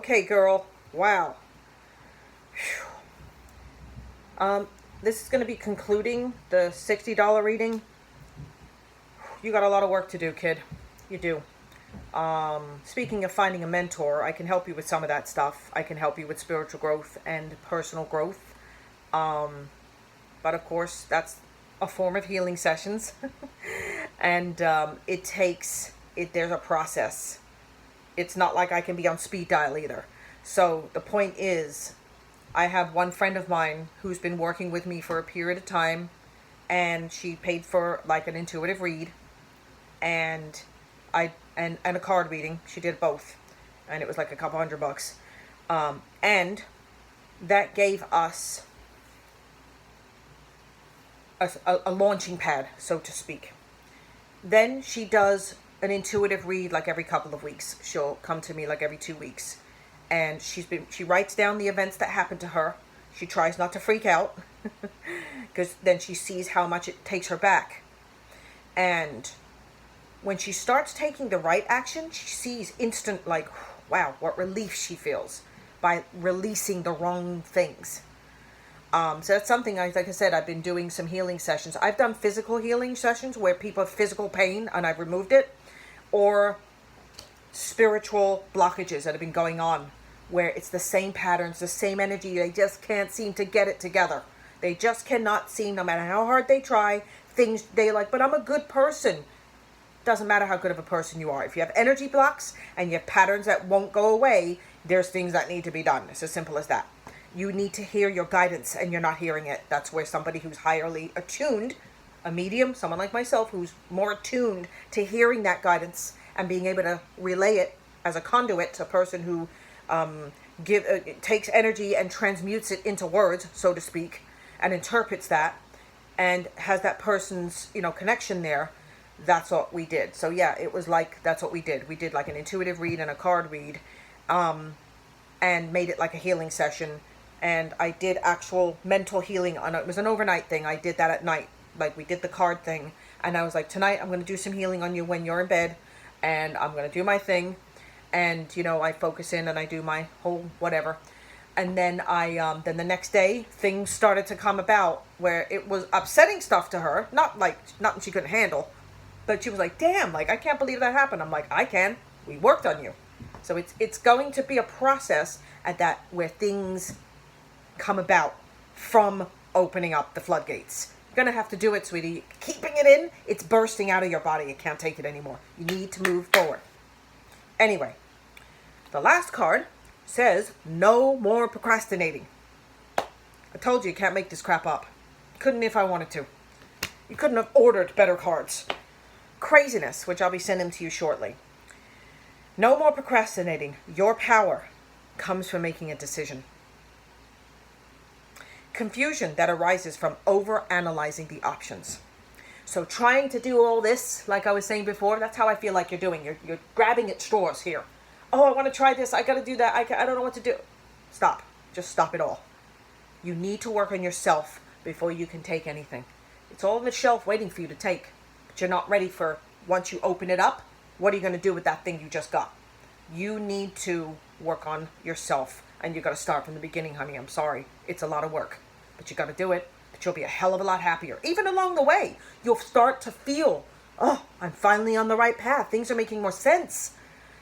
Okay, girl. Wow. This is going to be concluding the $60 reading. You got a lot of work to do, kid. You do. Speaking of finding a mentor, I can help you with some of that stuff. I can help you with spiritual growth and personal growth. But of course, that's a form of healing sessions. And it takes, there's a process. It's not like I can be on speed dial either. So the point is, I have one friend of mine who's been working with me for a period of time, and she paid for like an intuitive read and and a card reading. She did both, and it was like a couple $100. And that gave us a launching pad, so to speak. Then she does an intuitive read like every couple of weeks. She'll come to me like every 2 weeks. And she writes down the events that happened to her. She tries not to freak out because then she sees how much it takes her back. And when she starts taking the right action, she sees instant, like, wow, what relief she feels by releasing the wrong things. So that's something, like I said, I've been doing some healing sessions. I've done physical healing sessions where people have physical pain and I've removed it, or spiritual blockages that have been going on where it's the same patterns, the same energy. They just can't seem to get it together. They just cannot seem, no matter how hard they try, things they like, but I'm a good person. Doesn't matter how good of a person you are. If you have energy blocks and you have patterns that won't go away, there's things that need to be done. It's as simple as that. You need to hear your guidance and you're not hearing it. That's where somebody who's highly attuned, a medium, someone like myself who's more attuned to hearing that guidance and being able to relay it as a conduit to a person who takes energy and transmutes it into words, so to speak, and interprets that and has that person's, connection there. That's what we did. So yeah, it was like, that's what we did. We did like an intuitive read and a card read, and made it like a healing session. And I did actual mental healing it was an overnight thing. I did that at night. Like, we did the card thing, and I was like, tonight I'm going to do some healing on you when you're in bed, and I'm going to do my thing. And, I focus in and I do my whole whatever. And then then the next day, things started to come about where it was upsetting stuff to her. Not like, nothing she couldn't handle. But she was like, damn, like, I can't believe that happened. I'm like, I can. We worked on you. So it's going to be a process at that where things come about from opening up the floodgates. You're going to have to do it, sweetie. Keeping it in, it's bursting out of your body. You can't take it anymore. You need to move forward. Anyway, the last card says, no more procrastinating. I told you can't make this crap up. Couldn't if I wanted to. You couldn't have ordered better cards. Craziness, which I'll be sending to you shortly. No more procrastinating. Your power comes from making a decision. Confusion that arises from over-analyzing the options. So trying to do all this, like I was saying before, that's how I feel like you're doing. You're grabbing at straws here. Oh, I want to try this. I got to do that. I don't know what to do. Stop. Just stop it all. You need to work on yourself before you can take anything. It's all on the shelf waiting for you to take. But you're not ready for, once you open it up, what are you going to do with that thing you just got? You need to work on yourself. And you got to start from the beginning, honey. I'm sorry. It's a lot of work. But you got to do it. But you'll be a hell of a lot happier. Even along the way, you'll start to feel, oh, I'm finally on the right path. Things are making more sense.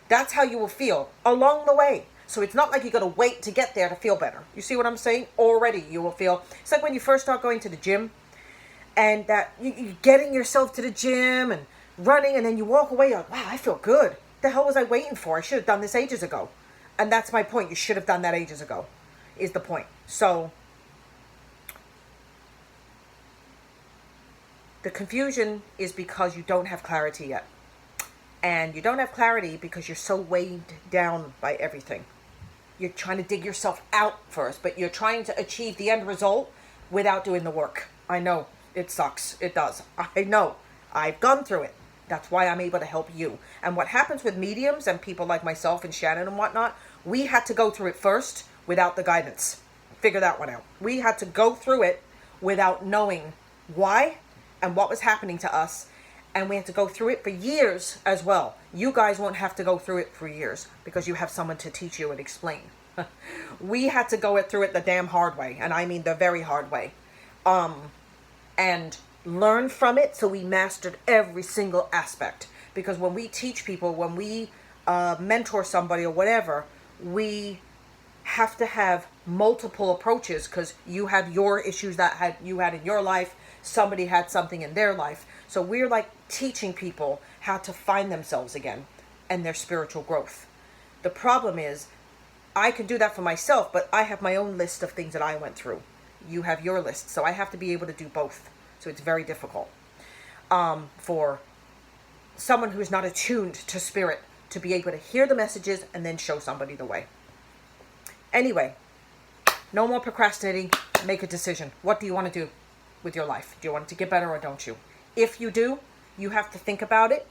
That's how you will feel along the way. So it's not like you got to wait to get there to feel better. You see what I'm saying? Already you will feel. It's like when you first start going to the gym, and that you're getting yourself to the gym and running, and then you walk away, you're like, wow, I feel good. The hell was I waiting for? I should have done this ages ago. And that's my point. You should have done that ages ago, is the point. So the confusion is because you don't have clarity yet. And you don't have clarity because you're so weighed down by everything. You're trying to dig yourself out first, but you're trying to achieve the end result without doing the work. I know. It sucks. It does. I know. I've gone through it. That's why I'm able to help you. And what happens with mediums and people like myself and Shannon and whatnot, we had to go through it first without the guidance. Figure that one out. We had to go through it without knowing why and what was happening to us And we have to go through it for years as well. You guys won't have to go through it for years because you have someone to teach you and explain. We had to go through it the damn hard way, and I mean the very hard way. And learn from it, so we mastered every single aspect. Because when we teach people, when we mentor somebody or whatever, we have to have multiple approaches, because you have your issues that you had in your life, somebody had something in their life. So we're like teaching people how to find themselves again and their spiritual growth. The problem is, I can do that for myself, but I have my own list of things that I went through. You have your list, so I have to be able to do both. So it's very difficult for someone who's not attuned to spirit to be able to hear the messages and then show somebody the way. Anyway, no more procrastinating. Make a decision. What do you want to do with your life? Do you want it to get better or don't you? If you do, you have to think about it.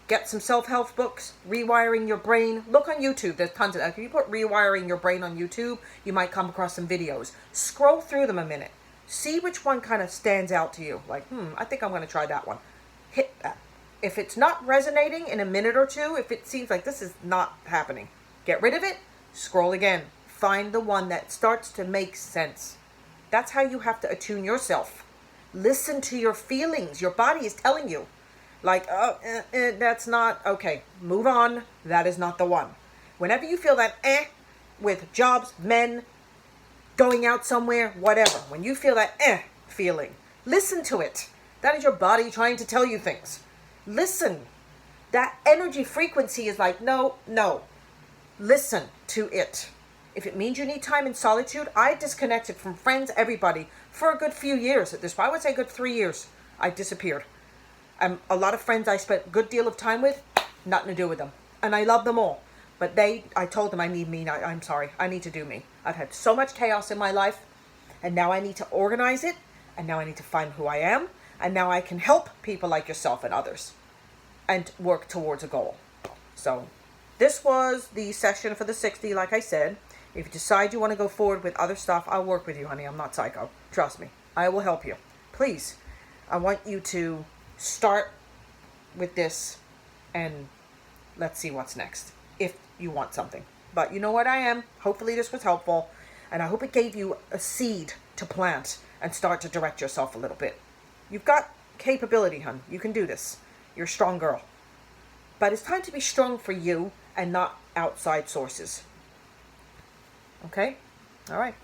Get some self-help books, rewiring your brain. Look on YouTube. There's tons of that. If you put rewiring your brain on YouTube, you might come across some videos. Scroll through them a minute. See which one kind of stands out to you. Like, I think I'm going to try that one. Hit that. If it's not resonating in a minute or two, if it seems like this is not happening, get rid of it. Scroll again. Find the one that starts to make sense. That's how you have to attune yourself. Listen to your feelings. Your body is telling you. Like, that's not, okay, move on. That is not the one. Whenever you feel that with jobs, men, going out somewhere, whatever. When you feel that feeling, listen to it. That is your body trying to tell you things. Listen. That energy frequency is like, no. Listen to it. If it means you need time in solitude, I disconnected from friends, everybody, for a good few years at this point. I would say a good 3 years. I disappeared. A lot of friends I spent a good deal of time with, nothing to do with them. And I love them all. But I told them I need me. I'm sorry. I need to do me. I've had so much chaos in my life. And now I need to organize it. And now I need to find who I am. And now I can help people like yourself and others. And work towards a goal. So this was the session for the 60, like I said. If you decide you want to go forward with other stuff, I'll work with you, honey. I'm not psycho. Trust me. I will help you. Please. I want you to start with this and let's see what's next, if you want something. But you know what I am. Hopefully this was helpful, and I hope it gave you a seed to plant and start to direct yourself a little bit. You've got capability, hun. You can do this. You're a strong girl. But it's time to be strong for you and not outside sources. Okay? All right.